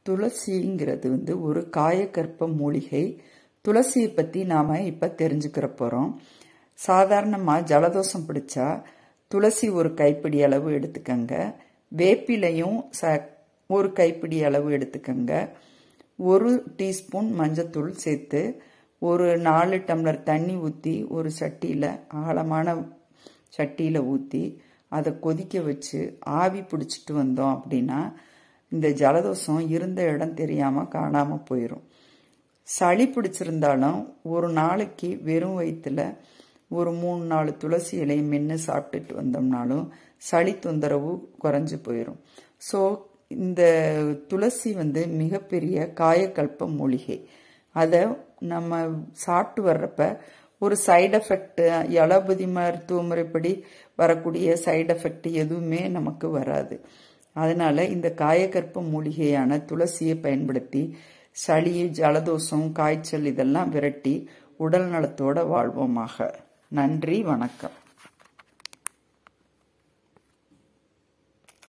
துளசிங்கிறது ஒரு காயக்கற்ப மூலிகை. துளசியை பற்றி நாம் இப்போ தெரிஞ்சுக்கிற போகிறோம். சாதாரணமாக ஜலதோஷம் பிடிச்சா துளசி ஒரு கைப்பிடி அளவு எடுத்துக்கங்க. வேப்பிலையும் ஒரு கைப்பிடி அளவு எடுத்துக்கங்க. 1 டீஸ்பூன் மஞ்சத்தூள் சேர்த்து ஒரு 4 டம்ளர் தண்ணி ஊற்றி ஒரு சட்டியில், ஆழமான சட்டியில் ஊற்றி அதை கொதிக்க வச்சு ஆவி பிடிச்சிட்டு வந்தோம் அப்படின்னா இந்த ஜலதோஷம் இருந்த இடம் தெரியாமல் காணாமல் போயிடும். சளி பிடிச்சிருந்தாலும் ஒரு நாளைக்கு வெறும் வயிற்றுல ஒரு 3-4 துளசி இலையை மென்று சாப்பிட்டுட்டு வந்தோம்னாலும் சளி தொந்தரவு குறைஞ்சி போயிடும். ஸோ இந்த துளசி மிகப்பெரிய காயக்கல்ப மூலிகை. அதை நம்ம சாப்பிட்டு வர்றப்ப ஒரு சைடு எஃபெக்ட், அலோபதி மருத்துவ முறைப்படி வரக்கூடிய சைடு எஃபெக்ட் எதுவுமே நமக்கு வராது. அதனால இந்த காயக்கற்ப மூலிகையான துளசியை பயன்படுத்தி சளி, ஜலதோஷம், காய்ச்சல் இதெல்லாம் விரட்டி உடல் நலத்தோட வாழ்வோமாக. நன்றி, வணக்கம்.